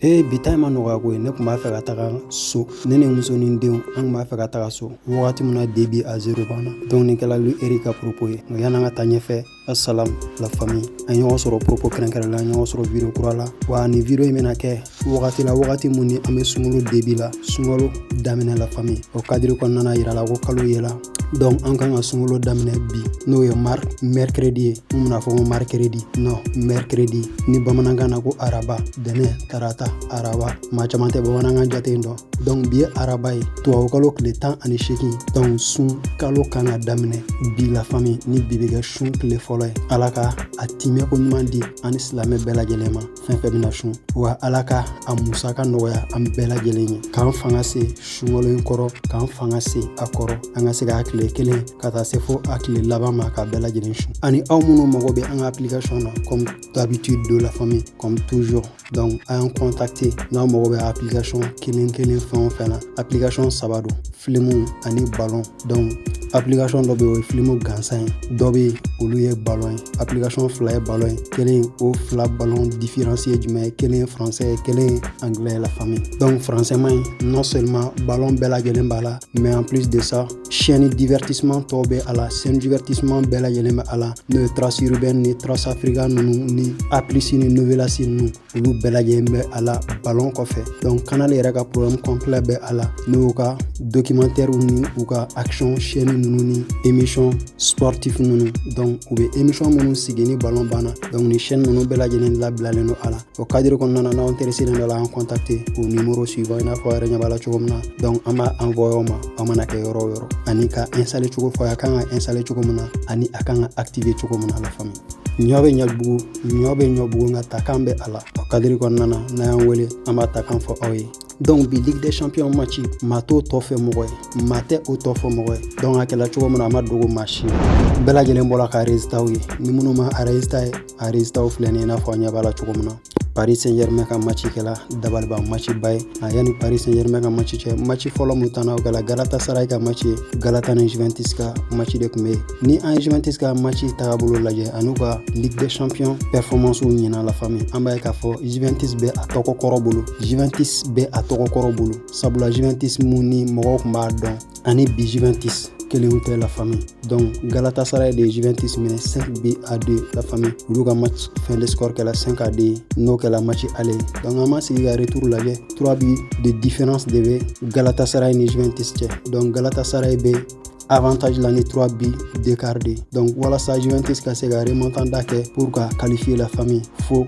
Bitay ma nɔgɔya koyi ne kun b'a fɛ ka taga so ne ni muso ni denw an kun b'a fɛ ka taga so wagati min na débit à 0 banna donc nin kɛla lu Eric ka propos ye yan'an ka taa ɲɛfɛ assalam la famille an ɲɔgɔn sɔrɔ propos kɛrɛnkɛrɛnla an ɲɔgɔn sɔrɔ vidéo kura la wa ni vidéo in bɛna kɛ wagati mun ni an bɛ sunkalo débit la sunkalo daminɛ la famille o cadre kɔnɔna na yira la ko kalo yela donc an kan ka sunkalo daminɛ bi n'o ye mercredi ye mun bɛna fɔ ko mercredi non mercredi ni bamanankan na ko araba dɛnɛ tarata araba maa caman tɛ bamanankan jate in dɔn donc bi ye araba ye tubabukalo tile 18 donc sun kalo kan ka daminɛ bi la famille ni bi bɛ kɛ sun tile fɔlɔ ye ala ka a timɛ ko ɲuman di ani silamɛ bɛɛ lajɛlen ma fɛn fɛn bɛna sun wa ala ka a musaka nɔgɔya an bɛɛ lajɛlen ye k'an fanga se sunkalo in kɔrɔ k'an fanga se a kɔrɔ an ka se ka tile kelen ka taa se fo a tile laban ma ka bɛɛ lajɛlen sun ani aw minnu mago bɛ an ka application na comme d'habitude de la famille comme toujours donc a y'an contacter n'aw mago bɛ application kelen fɛn o fɛn na application saba don film ani ballon donc application dɔ bɛ o ye film gansan ye dɔ bɛ olu ye ballon ye application fila ye ballon ye kelen o fila ballon différence ye jumɛn ye kelen ye français ye kelen ye anglais la famille donc français man non seulement ballon bɛɛ lajɛlen b'a la mais en plus de ça chaîne divertissement tɔw bɛ a la chaîne divertissement bɛɛ lajɛlen bɛ a la n'o ye trace urbaine ni trace africa ninnu ni Aplis ni Novelas ninnu olu bɛɛ lajɛlen bɛ a la ballon kɔfɛ donc canal yɛrɛ ka programme complet bɛ a la n'o ka documentaire ni u ka action chaîne ninnu ni émission sportif ninnu donc u bɛ émission minnu sigi ni ballon banna donc ni chaîne ninnu bɛɛ lajɛlen labilalen don a la o cadre kɔnɔna na n'aw intéressé dɔ la an contacter au numéro suivant i n'a fɔ a yɛrɛ ɲɛ b'a la cogo min na donc an b'a envoyer o ma aw mana kɛ yɔrɔ o yɔrɔ ani ka installer cogo fɔ a kan ka installer cogo min na ani a kan ka activer cogo min na la famille ɲɔ bɛ ɲɔbugu nka takan bɛ a la o cadre kɔnɔna na n'a y'an wele an b'a takan fɔ aw ye donc bi Ligue des Champions match maa t'o tɔ fɛ mɔgɔ ye maa tɛ o tɔ fɔ mɔgɔ ye donc a kɛla cogo min na a ma dogo maa si bɛɛ lajɛlen bɔra ka résultat ye ni minnu ma a résultat filɛ nin i n'a fɔ a ɲɛ b'a la cogo min na Paris Saint-Germain ka match kɛla dabaliban match ba ye yanni Paris Saint-Germain ka match cɛ match fɔlɔ mun tanna o kɛla Galatasaray ka match ye Galata ni Juventus ka match de tun bɛ yen ni an ye Juventus ka match tagabolo lajɛ an'u ka Ligue des Champions performance ɲina la famille an b'a ye k'a fɔ Juventus bɛ a tɔgɔ kɔrɔ bolo sabula Juventus mun ni mɔgɔw tun b'a dɔn ani bi Juventus kelen tɛ la famille donc Galatasaray de Juventus minɛ 5-2 la famille olu ka match fin de score kɛla 5-2 n'o kɛla match aller donc an ma sigi ka retour lajɛ 3 buts de différence de bɛ Galatasaray ni Juventus cɛ donc Galatasaray bɛ avantage la ni 3 buts d'écart de donc walasa Juventus ka se ka remontada kɛ pour ka qualifier la famille faut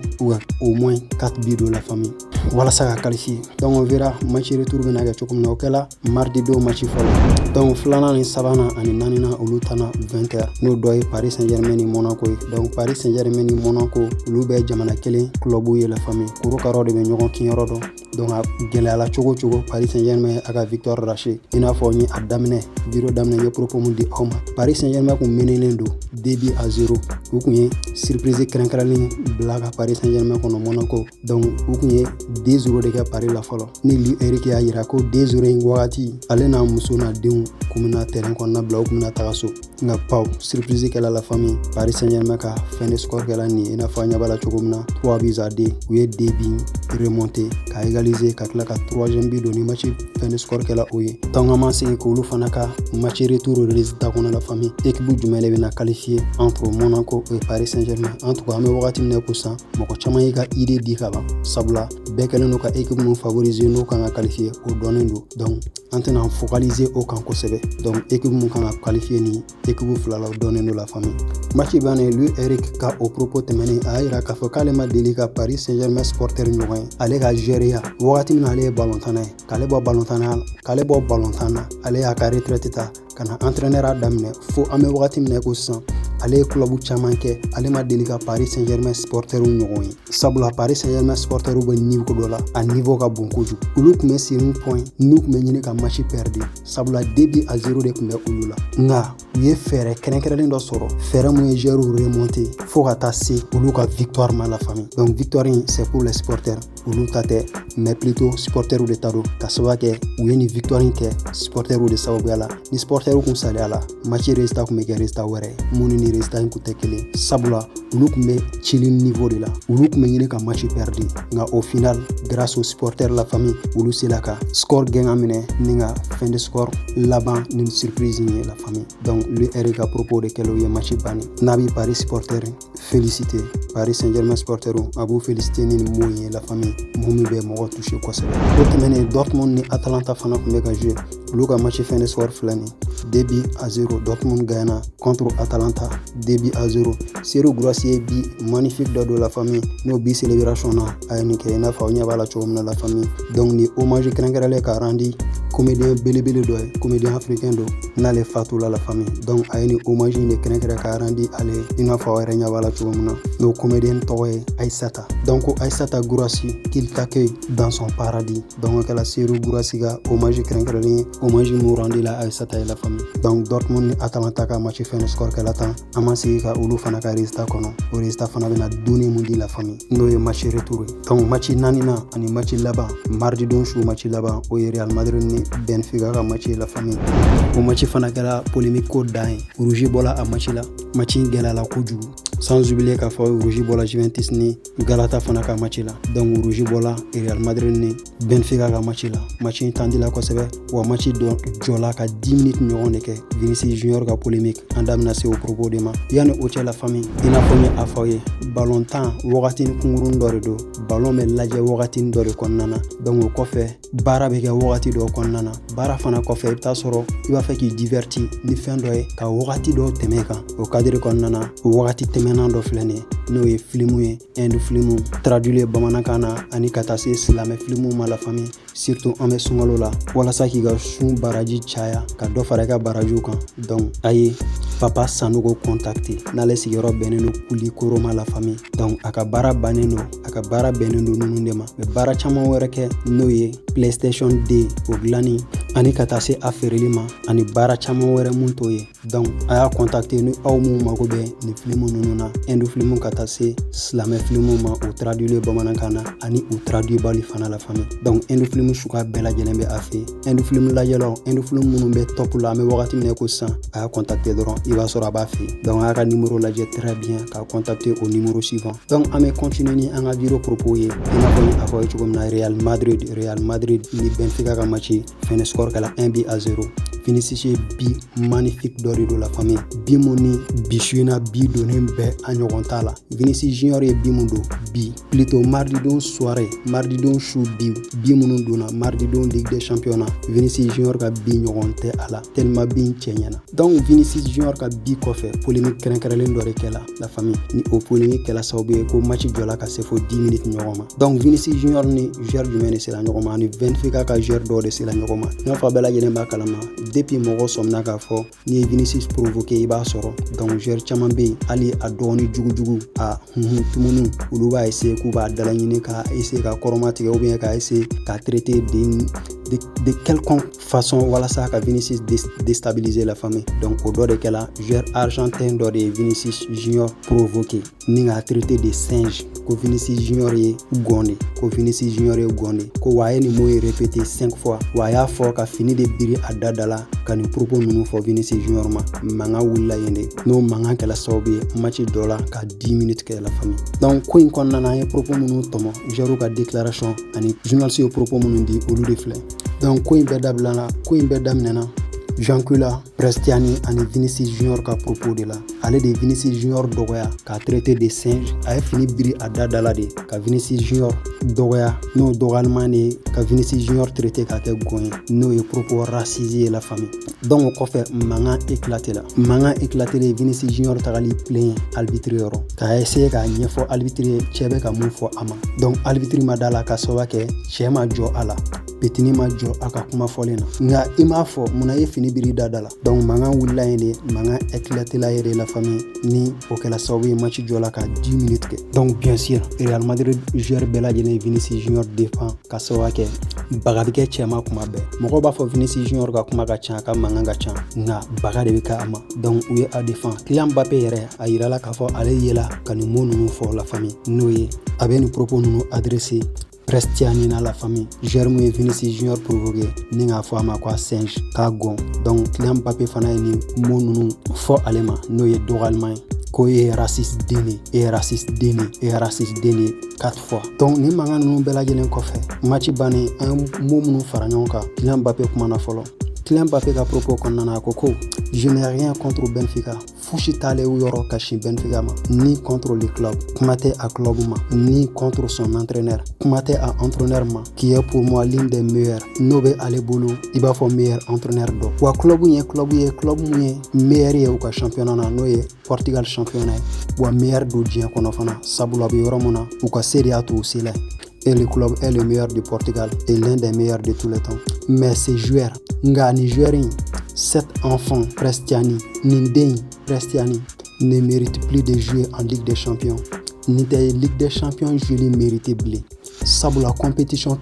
au moins 4 buts de la famille walasa ka qualifier donc on verra match retour bɛna kɛ cogo min na o kɛla mardi don match fɔlɔ donc filanan ni sabanan ani naaninan olu tana 20h n'o dɔ ye Paris Saint-Germain ni Monaco ye donc Paris Saint-Germain ni Monaco olu bɛ jamana kelen club ye la famille korokaraw de bɛ ɲɔgɔn kinyɔrɔ dɔn donc a gɛlɛyala cogo Paris Saint-Germain a ka victoire raché i n'a fɔ n ye a daminɛ vidéo daminɛ ye propos mun di aw ma Paris Saint-Germain kun menenen don débit à 0 u kun ye surprise kɛrɛnkɛrɛnlen bila ka Paris Saint-Germain kɔnɔ Monaco donc u kun ye 2-0 de kɛ Paris la fɔlɔ ni Luis Eric y'a yira ko 2-0 in wagati ale n'a muso n'a denw kun bɛna terrain kɔnɔna bila u kun bɛna taga so nka paw surprise kɛla la famille Paris Saint-Germain ka fin de score kɛla nin i n'a fɔ a ɲɛ b'a la cogo min na 3-2 u ye 2 buts remonté ka égaliser ka tila ka 3e but don ni match fin de score kɛla o ye donc an ma sigi k'olu fana ka match retour résultat kɔnɔ la famille équipe jumɛn de bɛna qualifier entre Monaco et Paris Saint-Germain en tout cas an bɛ wagati min na ko sisan mɔgɔ caman y'i ka idée di ka ban sabula bɛɛ kɛlen don ka équipe mun favoriser n'o kan ka qualifier o dɔnnen don donc an tɛna focaliser o kan kosɛbɛ donc équipe mun kan ka qualifier ni équipe fila la o dɔnnen don la famille match bannen Luis Eric ka o propos tɛmɛnen a y'a yira k'a fɔ k'ale ma deli ka Paris Saint-Germain supporter ɲɔgɔn ye ale ka gérer wagati min na ale ye balontanna ye k'ale bɔ balontan na ale y'a ka retraite ta ka na entraîneur a daminɛ fo an bɛ wagati min na ko sisan ale ye club caman kɛ ale ma deli ka Paris Saint-Germain supporter ɲɔgɔn ye sabula Paris Saint-Germain supporter bɛ niveau dɔ la a niveau ka bon kojugu olu tun bɛ sur un point n'u tun bɛ ɲini ka match perdre sabula 2-0 de tun bɛ olu la nka u ye fɛɛrɛ kɛrɛnkɛrɛnnen dɔ sɔrɔ fɛɛrɛ mun ye joueurs remonter fo ka taa se olu ka victoire ma la famille donc victoire in c'est pour les supporters olu ta tɛ mais plutôt supporter de ta don ka sababu kɛ u ye ni victoire kɛ supporter de sababuya la ni supporter kun saliya la match résultat kun bɛ kɛ résultat wɛrɛ mun ni résultat kun tɛ kelen sabula olu kun bɛ chili niveau de la olu kun bɛ ɲini ka match perdre nka au final grâce aux supporters la famille olu sela ka score gɛn minɛ ni ka fin de score laban ni surprise ye la famille donc lui Eric à propos de quel ye match bani n'a bi Paris supporter féliciter Paris Saint-Germain supporter a b'u féliciter ni mun ye la famille mun bɛ mɔgɔ toucher kosɛbɛ o tɛmɛnen Dortmund ni Atalanta fana kun bɛ ka jouer olu ka match fin de score filɛ nin 2-0 Dortmund gagna contre Atalanta 2-0 Serhou Guirassy bi magnifique dɔ don la famille n'o bi célébration na a ye nin kɛ i n'a fɔ aw ɲɛ b'a la cogo min na la famille donc ni hommage kɛrɛnkɛrɛnlen ka rendre comédien belebele dɔ ye comédien africain don n'ale fatula la famille donc a ye nin hommage de kɛrɛnkɛrɛn ka rendre ale i n'a fɔ aw yɛrɛ ɲɛ b'a la cogo min na n'o comédien tɔgɔ ye Aïssata donc Aïssata Guirassy qu'il t'accueille dans son paradis donc kɛla Serhou Guirassy ka hommage kɛrɛnkɛrɛnlen hommage mun rendre la Aïssata et la famille donc Dortmund ni Atalanta ka match fin de score kɛla tan an ma sigi ka olu fana ka résultat kɔnɔ o résultat fana bɛna donner mun di la famille n'o ye match retour ye donc match naaninan ani match laban mardi don su match laban o ye Real Madrid ni Benfica ka match la famille o match fana kɛra polémique ko dan ye rouge bɔla a match la match gɛlɛyala kojugu sans oublier k'a fɔ rouge bɔla Juventus ni Galata fana ka match la donc rouge bɔla Real Madrid ni Benfica ka match la match tendila kosɛbɛ wa match dɔ jɔla ka 10 minutes ɲɔgɔn de kɛ Vinicius Junior ka polémique an da bɛna se o propos de ma yanni o cɛ la famille i n'a fɔ n ye a fɔ ye ballon tan wagatini kunkurun dɔ de don ballon bɛ lajɛ wagatini dɔ de kɔnɔna na donc o kɔfɛ baara bɛ kɛ wagati dɔ kɔnɔna na baara fana kɔfɛ i bɛ taa sɔrɔ i b'a fɛ k'i divertir ni fɛn dɔ ye ka wagati dɔ tɛmɛ kan o cadre kɔnɔna na o wagati tɛmɛnan dɔ filɛ nin ye n'o ye film ye Inde film traduit bamanankan na ani ka taa se silamɛ film ma la famille surtout an bɛ sunkalo la walasa k'i ka sun baraji caya ka dɔ fara i ka barajiw kan donc a ye Papa Sanogo contacté n'ale sigiyɔrɔ bɛnnen don Kulikoro ma la famille donc a ka baara bannen don a ka baara bɛnnen don ninnu de ma mɛ baara caman wɛrɛ kɛ n'o ye PlayStation 2 o dilanni ani ka taa se a feereli ma ani baara caman wɛrɛ mun t'o ye donc a y'a contacté ni aw mun mago bɛ nin film ninnu na Inde film ka taa se silamɛ film ma o traduit bamanankan na ani o traduit bali fana la famille donc Inde film suguya bɛɛ lajɛlen bɛ a fɛ Inde film lajɛlaw Inde film minnu bɛ top la an bɛ wagati min na ko sisan a y'a contacté dɔrɔn i b'a sɔrɔ a b'a fɛ donc a y'a ka numéro lajɛ très bien k'a contacter au numéro suivant donc an bɛ continuer ni an ka vidéo propos ye i n'a fɔ n y'a fɔ ye cogo min na Real Madrid ni Benfica ka match fin de score kɛla 1-0 Vinicius bi magnifique dɔ de don la famille bi mun ni bi su in na bi donnen bɛɛ a ɲɔgɔn t'a la Vinicius Junior ye bi mun don bi plutôt mardi don soirée mardi don su bi minnu donna mardi don Ligue des Champions na Vinicius Junior ka bi ɲɔgɔn tɛ a la tellement bi cɛ ɲɛna donc Vinicius Junior ka bi kɔfɛ polémique kɛrɛnkɛrɛnlen dɔ de kɛla la famille ni o polémique kɛla sababu ye ko match jɔla ka se fo 10 minutes ɲɔgɔn ma donc Vinicius Junior ni joueur jumɛn de sera ɲɔgɔn ma ani Benfica ka joueur dɔ de sera ɲɔgɔn ma n'a fɔ a bɛɛ lajɛlen b'a kalama depuis mɔgɔ sɔmina k'a fɔ n'i ye Vinicius provoqué i b'a sɔrɔ donc joueur caman bɛ yen hali a dɔgɔnin jugujugu a tumunu olu b'a essayer k'u b'a dala ɲini k'a essayer ka kɔrɔma tigɛ ou bien k'a essayer k'a traiter de quelconque façon walasa ka Vinicius déstabiliser la famille donc o dɔ de kɛla joueur argentin dɔ de ye Vinicius Junior provoqué ni k'a traiter de singe ko Vinicius Junior ye gɔnde ko Vinicius Junior ye gɔnde ko wa a ye nin mot ye répété 5 fois wa a y'a fɔ ka fini de biri a da la ka nin propos ninnu fɔ Vinicius Junior ma mankan wulila yen de n'o mankan kɛla sababu ye match dɔ la ka 10 minutes kɛ la famille donc ko in kɔnɔna na an ye propos minnu tɔmɔ joueur ka déclaration ani journaliste ye propos minnu di olu de filɛ donc ko in bɛɛ daminɛna Jean-Claude Prestiani ani Vinicius Junior ka propos de la ale de Vinicius Junior dɔgɔya k'a traiter de singe a ye fini biri a da la de ka Vinicius Junior dɔgɔya n'o dɔgɔyalima de ye ka Vinicius Junior traiter k'a kɛ gɔn ye n'o ye propos racisé ye la famille donc o kɔfɛ mankan éclaté de Vinicius Junior tagali plaint arbitre yɔrɔ k'a essayer k'a ɲɛfɔ arbitre ye cɛ bɛ ka mun fɔ a ma donc arbitre ma da la ka sababu kɛ cɛ ma jɔ a la petini ma jɔ a ka kuma fɔlen na nka i m'a fɔ munna ye fini biri da la donc mankan wulila yen de mankan éclaté la yɛrɛ la famille ni o kɛla sababu ye match jɔla ka 10 minutes kɛ donc bien sûr Real Madrid joueur bɛɛ lajɛlen Vinicius Junior défend ka sababu kɛ baga bɛ kɛ cɛma kuma bɛɛ mɔgɔw b'a fɔ Vinicius Junior ka kuma ka ca a ka mankan ka ca nka baga de bɛ kɛ a ma donc u ye a défend Kylian Mbappé yɛrɛ a yirala k'a fɔ ale yela ka nin mot ninnu fɔ la famille n'o ye a bɛ nin propos ninnu adressé Prestiani na la famille joueur mu Vinicius Junior provoqué ni nga fo ama quoi singe ka gon donc Kylian Mbappé fana ni monunu fo alema no ye dogalman ko ye raciste deni et raciste deni 4 fois donc ni manga nunu bela jelen ko fe match bani un momunu faranyonka Kylian Mbappé kuma na folo Kylian Mbappé ka propos konnana ko je n'ai rien contre Benfica fushi tale yoro kashi Benfica ma ni contre le club kumate a club ma ni contre son entraîneur kumate a entraîneur ma qui est pour moi l'un des meilleurs nobe ale bolo iba fo meilleur entraîneur do wa club mu meilleur ye au championnat na no ye Portugal championnat wa meilleur do dien kono fana sabula be yoro mona ou ka Serie A to aussi là. Et le club est le meilleur du Portugal et l'un des meilleurs de tous les temps. Mais ces joueurs, cet enfant Prestiani, Prestiani ne mérite plus de jouer en Ligue des Champions. Ni de Ligue des Champions, je l'ai mérité blé. Sabu la compétition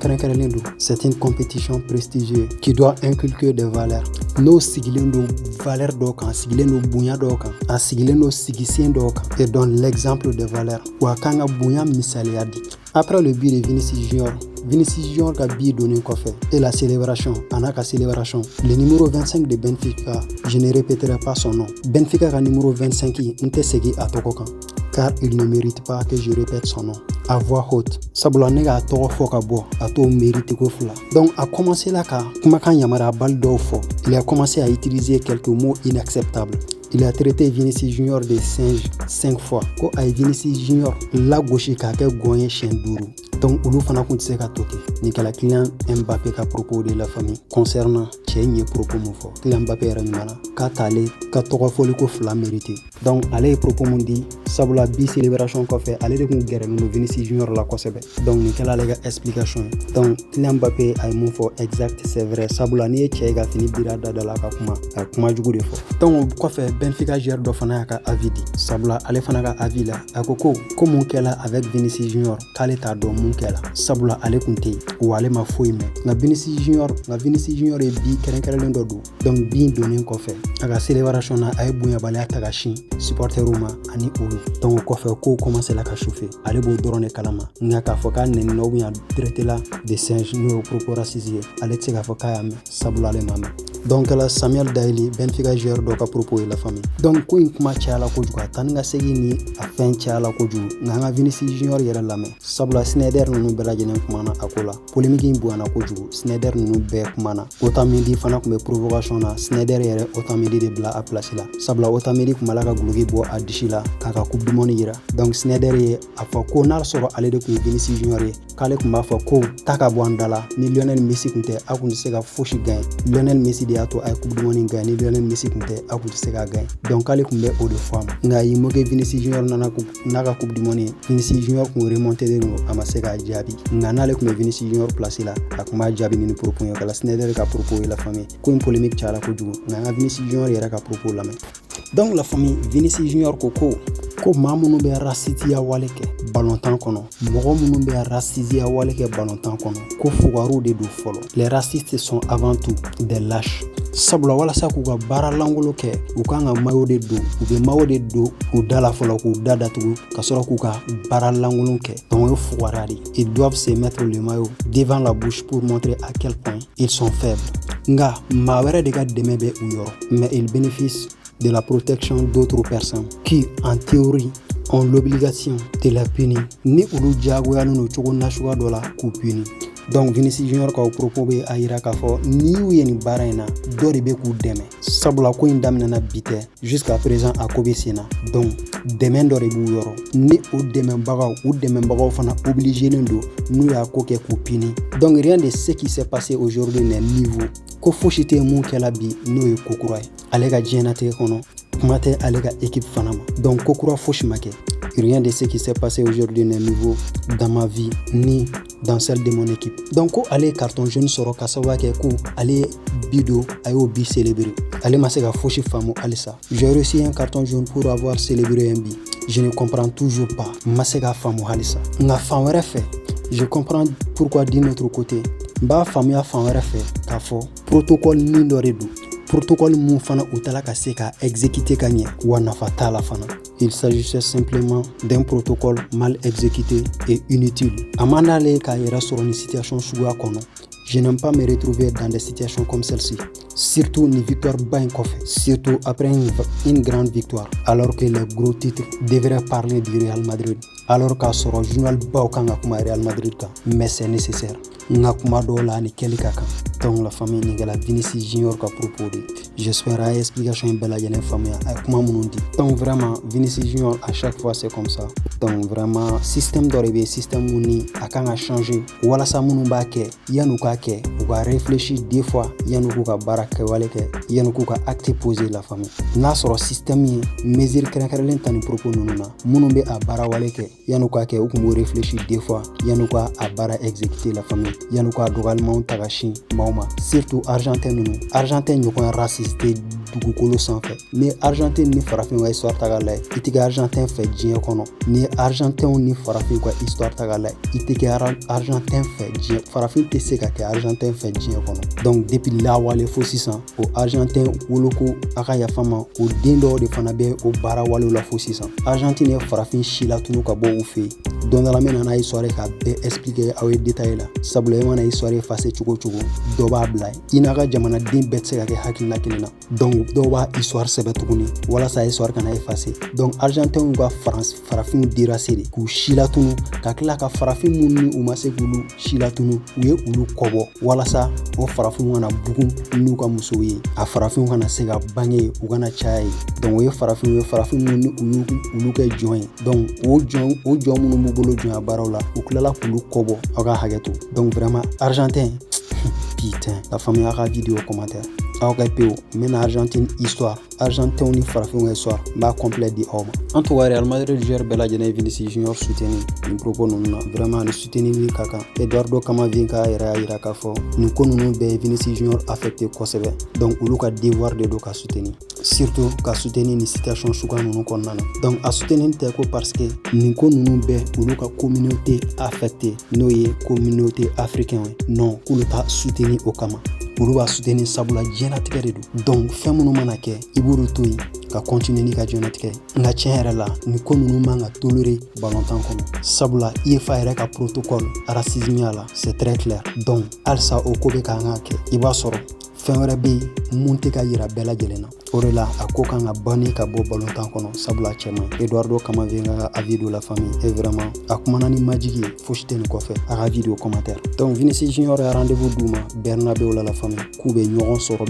c'est une compétition prestigieuse qui doit inculquer des valeurs. No sigilendo valeurs d'okan, sigilendo bunya d'okan, a sigilendo sigisien d'okan et donne l'exemple des valeurs. Wakanga bunya misaliadi. Après le but de Vinicius Junior a bien donné quoi fait. Et la célébration, Anaka célébration. Le numéro 25 de Benfica, je ne répéterai pas son nom. Benfica a numéro 25 Ntesegi à Tokokan. Car il ne mérite pas que je répète son nom. À voix haute. Sabula nega a toko foka bo, a to mérite ko fula. Donc a commencé là ka, kumakan yamara bal do fo. Il a commencé à utiliser quelques mots inacceptables. Il a traité Vinicius Junior de singe 5 fois. Ko ay Vinicius Junior la gauche ka ke goyen chien duru. Donc ulu fana kun tse ka toke. Ni kala Kylian Mbappé ka propos de la famille concernant Tchénie propos mon fort. Kylian Mbappé ramana ka tale ka toko foli ko fla mérité. Donc allez propos mon dit sabula bi célébration ko fait allez de kun gere no Vinicius Junior la ko sebe. Donc ni kala lega explication. Donc Kylian Mbappé ay mon fort exact c'est vrai sabula ni Tché ga fini birada da la ka kuma jugu de fort. Donc ko fait Benfica gère do fana ka avidi sabula ale fana ka avila akoko ko mon kela avec Vinicius Junior kale ta do mon kela sabula ale kunte ou ale ma foi me na Vinicius Junior e bi keren do donc bi donné ko fait aga célébration na ay bunya bale ta ga shin supporter ruma ani ulu donc ko fait ko commencer la ka chauffer ale bo dorone kalama nga ka foka nen no bunya traiter la de singe no propos racisé ale tsega foka ya sabula ale mama. Donc la Samuel Daily Benfica joueur do ka propos la famille. Donc ko in kuma chala ko juga tan nga segi ni a fen chala ko ju nga Vinicius Junior yera lame sabula Sneijder no belaje nem kuma na akola polémique in buana ko ju Sneijder no be kuma na Otamendi fana ko be provocation na Sneijder yere Otamendi de bla a place la sabula Otamendi kuma la ka glugi bo a dishila kaka coupe du monde yera donc Sneijder ye afa ko nar soro ale de ko Vinicius Junior ye kale kuma fa ko taka bwandala ni Lionel Messi kunte akundi sega foshi gain Lionel Messi de ato ay coupe du monde gain ni Lionel Messi kunte akundi sega gain donc kale kumbe o de femme nga yi moge Vinicius Junior naka coupe du monde Vinicius Junior ko remonter de no ama sega jabi nga nale kumbe Vinicius Junior place la akuma jabi ni propos yo kala Sneijder ka propos la famille ko une polémique chala ko jugo nga Vinicius Junior yera ka propos la mais donc la famille Vinicius Junior ko mamunu be raciste ya waleke ballontan kono mogo munu be raciste ya waleke ballontan kono ko fugaru de do folo les racistes sont avant tout des lâches sabula wala sa ku ga bara langolo ke u kanga mayo de do u be mayo de do u dala folo ku dada tu ka soro ku ga bara langolo ke donc e fugarari ils doivent se mettre le maillot devant la bouche pour montrer à quel point ils sont faibles nga mawere de ga demebe u yoro mais ils bénéficient de la protection d'autres personnes qui, en théorie, ont l'obligation de la punir. Ni ulu jago ya no chogo na shuga dola ku punir. Donc Vinicius Junior ka propos be ayira ka fo ni uyeni baraina do de be ku deme. Sabula ko indamna na bite jusqu'à présent à Kobesina. Donc demain do rebu yoro. Ni o demain bagaw fana obligé ndo nous ya ko ke ku punir. Donc rien de ce qui s'est passé aujourd'hui n'est niveau. Ko foshite mon kala bi no e kokurai alega jenate kono kumate alega équipe fanama donc kokura foshimake rien de ce qui s'est passé aujourd'hui n'est nouveau dans ma vie ni dans celle de mon équipe donc ko ale carton jaune soro kasawa ke ko ale bido ayo bi célébrer ale masega foshi famo alisa j'ai reçu un carton jaune pour avoir célébré un bi je ne comprends toujours pas masega famo alisa nga famere fait je comprends pourquoi d'un autre côté ba famia famere fait ka fo protocole ni do redu protocole mu fana utala ka se ka exécuter ka nye wana fatala fana Il s'agissait simplement d'un protocole mal exécuté et inutile. Amandale ka yera sur une situation suga kono. Je n'aime pas me retrouver dans des situations comme celle-ci. Surtout une victoire Bainkoff, surtout après une grande victoire, alors que les gros titres devraient parler du Real Madrid. Alors qu'à ce journal Baukanga kuma Real Madrid, mais c'est nécessaire. Ngakuma dola ni kelika kan. Donc la famille Nigela Vinicius Junior ka propos de. J'espère à explication belle yene famille kuma munundi. Donc vraiment Vinicius Junior à chaque fois c'est comme ça. Donc vraiment système d'orébé système muni akanga changer. Wala sa munumba ke yanu ka ke ou ka réfléchir deux fois yanu ka baraka wale ke yanu ka acte poser la famille. Na soro système yi mesure krenkrelen tani propos nununa. Munumbe a bara wale ke yanu ka ke ou ko réfléchir deux fois yanu ka a bara exécuter la famille. Yanu ka dogalement tagashi mauma surtout argentin nunu argentin ñoko raciste dugukolo sanfɛ ni argentin ni farafin wa histoire taga lay itiga argentin fɛ diɲɛ kɔnɔ ni argentin ni farafin ka histoire taga lay itiga argentin fɛ diɲɛ farafin tɛ se ka kɛ argentin fɛ diɲɛ kɔnɔ donc depuis lawale fo sisan o argentin woloko a ka yafama o den dɔw de fana bɛ o baara walew la fo sisan argentin ye farafin si latunu ka bɔ u fɛ yen don dɔ la min nana histoire ka bɛɛ expliquer aw ye détail la sabula i mana histoire effacer cogo cogo dɔ b'a bila i n'a ka jamanaden bɛɛ tɛ se ka kɛ hakilina kelen na donc dɔw b'a histoire sɛbɛ tuguni walasa histoire kana effacer donc argentin ka farafinw déracé de k'u si latunu ka tila ka farafin minnu ni u ma se k'ulu si latunu u ye ulu kɔbɔ walasa o farafinw kana bugun n'u ka musow ye a farafinw kana se ka bange u kana caya ye donc o ye farafin minnu ni u ulu kɛ jɔn ye donc o jɔn minnu b'u bolo jɔnya baaraw la u tilala k'ulu kɔbɔ aw ka hakɛ to donc vraiment argentin putain la famille a ka vidéo commentaire aw ka peu mena Argentine histoire argentin ni farafin histoire ba complet di homme en tout cas Real Madrid gère bela jene Vinicius Junior soutenir ni propos non vraiment le soutenir ni kaka Eduardo Camavinga ira ka fo ni ko non be Vinicius Junior affecté kosebe donc ulu ka devoir de do ka soutenir surtout ka soutenir ni situation suka non konnana donc a soutenir te ko parce que ni ko non be ulu ka communauté affectée noye communauté africaine non ulu ta soutenir au kama olu b'a soutenir sabula diɲɛlatigɛ de don donc fɛn minnu mana kɛ i b'olu to yen ka continuer n'i ka diɲɛlatigɛ nka tiɲɛ yɛrɛ la ni ko ninnu man ka tolérer ballontan kɔnɔ sabula UEFA yɛrɛ ka protocole racisme la c'est très clair donc halisa o ko bɛ k'an ka kɛ i b'a sɔrɔ fɛn wɛrɛ bɛ yen mun tɛ ka yira bɛɛ lajɛlen na o de la a ko kan ka banni ka bɔ ballontan kɔnɔ sabula cɛ man Eduardo Camavinga ka avis de la famille et vraiment a kumana ni majigi ye fosi tɛ nin kɔfɛ a ka vidéo commentaire donc Vinicius Junior a rendez-vous d'u ma Bernabéu la famille k'u bɛ ɲɔgɔn sɔrɔ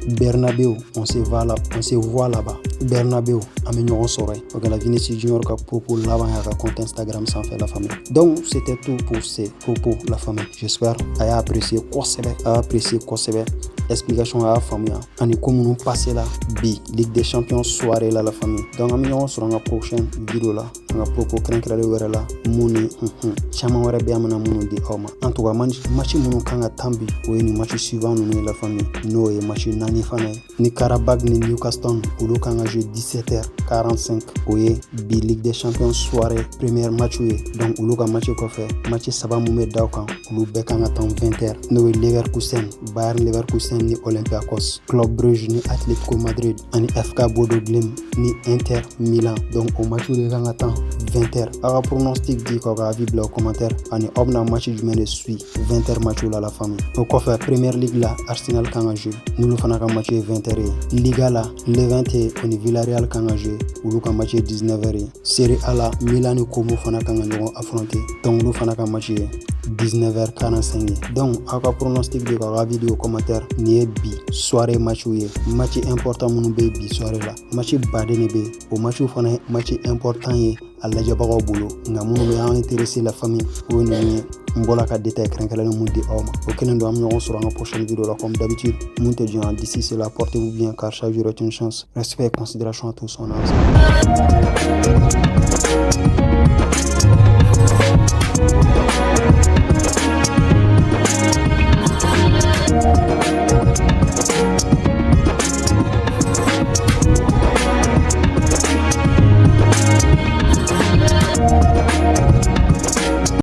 Bernabéu on se voit là-bas Bernabéu an bɛ ɲɔgɔn sɔrɔ yen o kɛla Vinicius Junior ka propos laban y'a ka compte Instagram sanfɛ la famille donc c'était tout pour ces propos la famille j'espère a y'a apprécié kosɛbɛ explication a y'a faamuya ani ko minnu passé la bi Ligue des Champions soirée la famille donc an bɛ ɲɔgɔn sɔrɔ an ka prochaine vidéo la an ka propos kɛrɛnkɛrɛnlen wɛrɛ la mun ni caman wɛrɛ bɛ an bɛna minnu di aw ma en tout cas match minnu kan ka tan bi o ye nin match suivant ninnu ye la famille n'o ye match naani fana ye ni Karabag ni Newcastle olu kan ka jouer 17h45 o ye bi Ligue des Champions soirée premier match ye donc olu ka match kɔfɛ match saba mun bɛ da o kan olu bɛɛ kan ka tan 20h n'o ye Leverkusen Bayern Leverkusen ni Olympiakos Club Brugge ni Atletico Madrid ani FK Bodo Glimt ni Inter Milan donc o match de kan ka tan 20h a ka pronostic di ka avis bila o commentaire ani aw bɛna match jumɛn de suit 20h match la famille o kɔfɛ Premier League la Arsenal kan ka jouer n'olu fana ka match ye 20h ye Liga la Levante ni Villarreal kan ka jouer olu ka match ye 19h ye Serie A la Milan ni Como fana kan ka ɲɔgɔn affronter donc olu fana ka match ye 19h45 ye donc aw ka pronostic de ka vidéo commentaire ni ye bi soirée match ye match important minnu bɛ bi soirée la match baden de bɛ o match fana ye match important ye a lajɛbagaw bolo nka minnu bɛ an intéressé la famille o ye ninnu ye n bɔra ka détail kɛrɛnkɛrɛnlen mun di aw ma o kelen don an bɛ ɲɔgɔn sɔrɔ an ka prochaine vidéo la comme d'habitude mun tɛ jɔn d'ici c'est là portez-vous bien car chaque jour est une chance respect et considération à tous on a